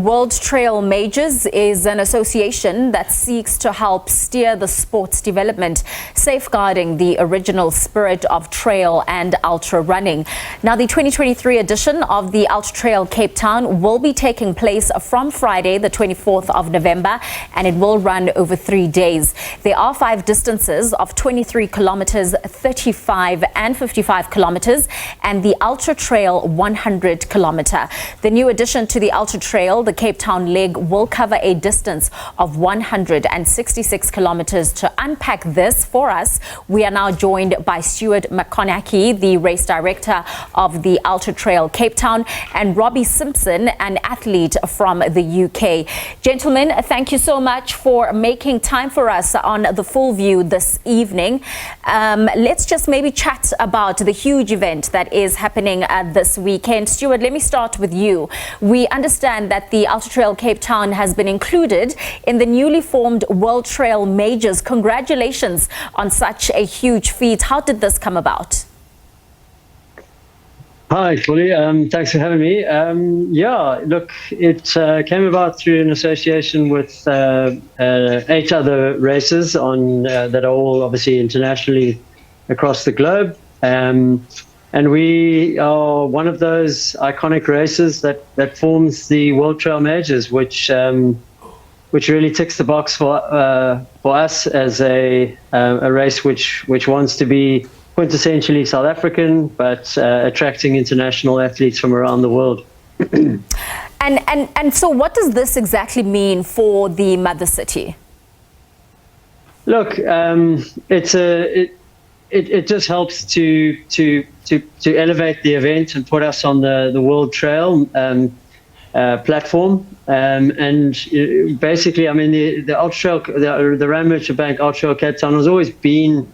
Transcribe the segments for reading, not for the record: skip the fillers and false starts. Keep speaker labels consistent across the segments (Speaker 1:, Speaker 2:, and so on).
Speaker 1: World Trail Majors is an association that seeks to help steer the sport's development, safeguarding the original spirit of trail and ultra running. Now, the 2023 edition of the Ultra Trail Cape Town will be taking place from Friday, the 24th of November, and it will run over 3 days. There are 5 distances of 23 kilometers, 35 and 55 kilometers, and the Ultra Trail 100 kilometer. The new addition to the Ultra Trail, the Cape Town leg, will cover a distance of 166 kilometers. To unpack this for us, we are now joined by Stuart McConnachie, the race director of the Ultra Trail Cape Town, and Robbie Simpson, an athlete from the UK. Gentlemen, thank you so much for making time for us on The Full View this evening. Let's just maybe chat about the huge event that is happening this weekend. Stuart, let me start with you. We understand that the Ultra Trail Cape Town has been included in the newly formed World Trail Majors. Congratulations on such a huge feat. How did this come about?
Speaker 2: Hi, Fully. Thanks for having me. Yeah, look, it came about through an association with 8 other races that are all obviously internationally across the globe. And we are one of those iconic races that forms the World Trail Majors, which really ticks the box for us as a race which wants to be quintessentially South African, but attracting international athletes from around the world.
Speaker 1: And so, what does this exactly mean for the mother city?
Speaker 2: Look, it just helps to elevate the event and put us on the World Trail platform. And basically, I mean, the Ultra Trail, the Rand Merchant Bank Ultra Trail Cape Town has always been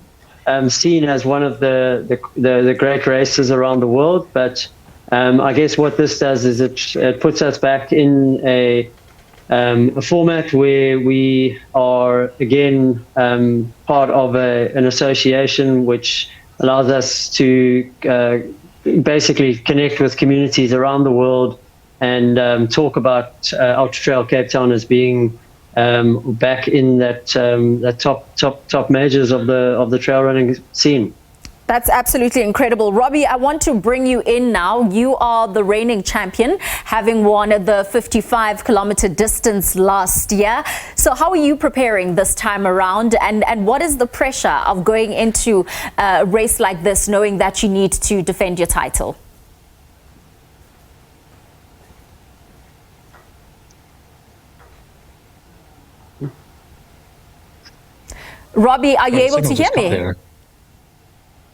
Speaker 2: seen as one of the great races around the world. But I guess what this does is it puts us back in a format where we are again part of an association which allows us to basically connect with communities around the world and talk about Ultra Trail Cape Town as being back in that top majors of the trail running scene.
Speaker 1: That's absolutely incredible. Robbie, I want to bring you in now. You are the reigning champion, having won the 55-kilometer distance last year. So how are you preparing this time around? And what is the pressure of going into a race like this, knowing that you need to defend your title? Robbie, are you able to hear me?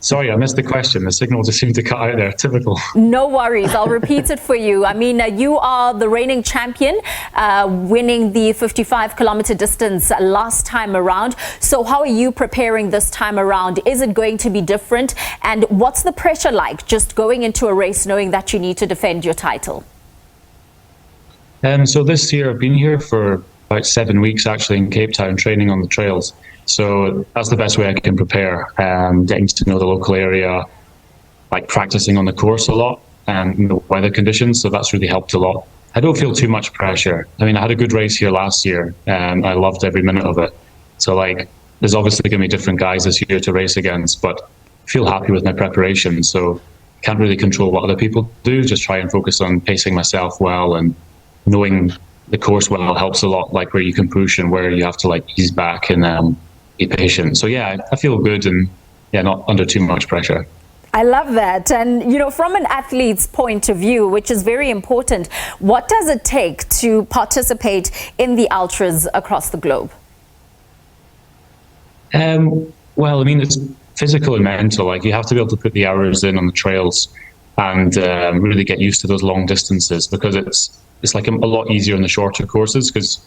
Speaker 3: Sorry, I missed the question. The signal just seemed to cut out there. Typical.
Speaker 1: No worries. I'll repeat it for you. I mean, you are the reigning champion, winning the 55-kilometer distance last time around. So how are you preparing this time around? Is it going to be different? And what's the pressure like just going into a race knowing that you need to defend your title?
Speaker 3: So this year I've been here for about 7 weeks actually in Cape Town training on the trails. So that's the best way I can prepare, getting to know the local area, like practicing on the course a lot and the weather conditions. So that's really helped a lot. I don't feel too much pressure. I mean, I had a good race here last year and I loved every minute of it. So like, there's obviously going to be different guys this year to race against, but I feel happy with my preparation. So can't really control what other people do, just try and focus on pacing myself well, and knowing the course well helps a lot, like where you can push and where you have to like ease back and be patient. So yeah, I feel good and yeah, not under too much pressure.
Speaker 1: I love that. And, you know, from an athlete's point of view, which is very important, what does it take to participate in the ultras across the globe?
Speaker 3: Well, I mean, it's physical and mental. Like you have to be able to put the hours in on the trails and really get used to those long distances, because it's like a lot easier in the shorter courses because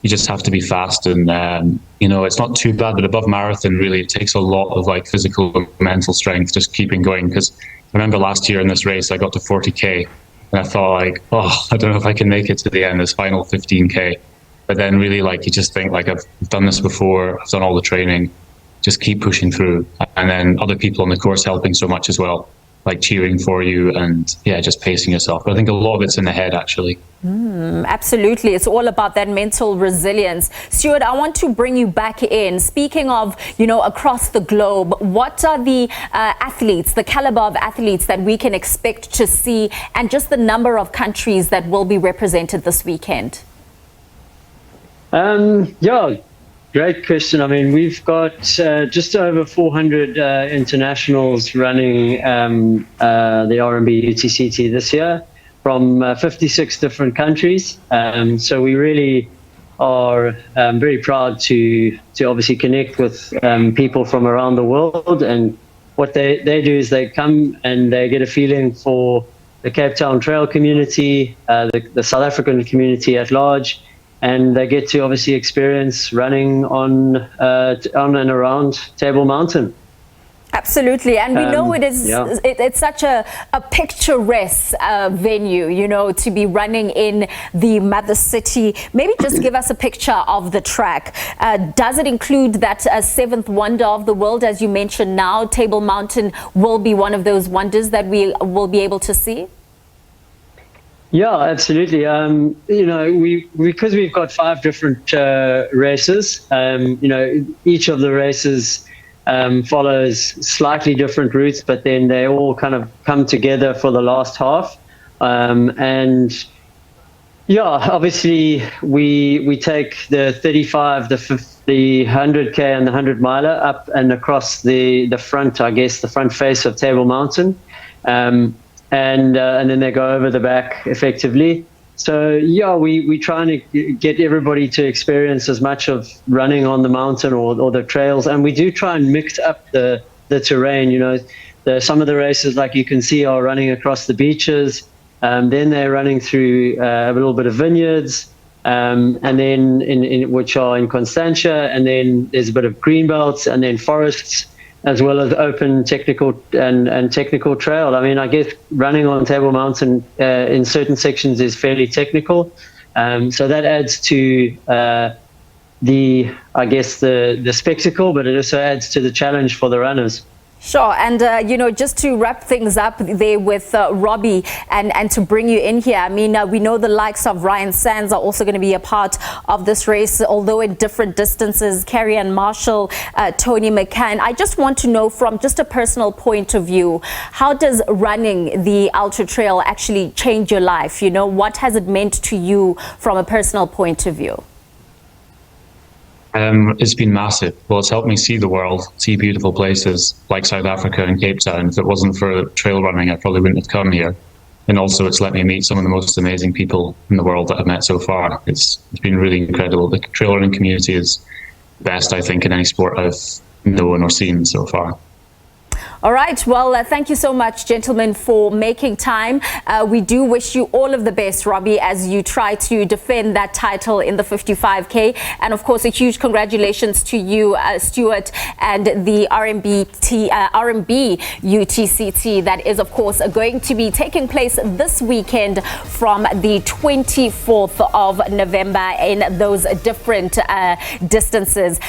Speaker 3: you just have to be fast and, you know, it's not too bad, but above marathon, really, it takes a lot of like physical and mental strength just keeping going. Because I remember last year in this race, I got to 40K and I thought like, oh, I don't know if I can make it to the end, this final 15K. But then really like, you just think like, I've done this before, I've done all the training, just keep pushing through. And then other people on the course helping so much as well. like cheering for you and just pacing yourself. But I think a lot of it's in the head, actually.
Speaker 1: Absolutely. It's all about that mental resilience. Stuart, I want to bring you back in. Speaking of, across the globe, what are the athletes, the caliber of athletes that we can expect to see, and just the number of countries that will be represented this weekend?
Speaker 2: Great question. I mean, we've got just over 400 internationals running the R&B UTCT this year from 56 different countries. So we really are very proud to obviously connect with people from around the world. And what they do is they come and they get a feeling for the Cape Town trail community, the South African community at large. And they get to obviously experience running on and around Table Mountain.
Speaker 1: Absolutely, and we know it is. It's such a picturesque venue, to be running in the mother city. Maybe just give us a picture of the track. Does it include that seventh wonder of the world, as you mentioned? Now, Table Mountain will be one of those wonders that we will be able to see.
Speaker 2: Yeah, absolutely. Because we've got 5 different races. Each of the races follows slightly different routes, but then they all kind of come together for the last half. Obviously we take the 35, the 100K and the 100 miler up and across the front, I guess, the front face of Table Mountain. And then they go over the back effectively. So we try and get everybody to experience as much of running on the mountain or the trails, and we do try and mix up the terrain. Some of the races, like you can see, are running across the beaches. Then they're running through a little bit of vineyards, and then which are in Constantia, and then there's a bit of green belts, and then forests, as well as open technical and technical trail. I mean, I guess running on Table Mountain in certain sections is fairly technical. So that adds to the spectacle, but it also adds to the challenge for the runners.
Speaker 1: Sure, and just to wrap things up there with Robbie and to bring you in here, I mean, we know the likes of Ryan Sands are also going to be a part of this race, although in different distances. Carrie-Ann Marshall, Tony McCann. I just want to know, from just a personal point of view, how does running the Ultra Trail actually change your life? What has it meant to you from a personal point of view?
Speaker 3: It's been massive. Well, it's helped me see the world, see beautiful places like South Africa and Cape Town. If it wasn't for trail running, I probably wouldn't have come here. And also, it's let me meet some of the most amazing people in the world that I've met so far. It's been really incredible. The trail running community is the best, I think, in any sport I've known or seen so far.
Speaker 1: All right. Well, thank you so much, gentlemen, for making time. We do wish you all of the best, Robbie, as you try to defend that title in the 55K. And of course, a huge congratulations to you, Stuart, and the R&B UTCT that is, of course, going to be taking place this weekend from the 24th of November in those different distances.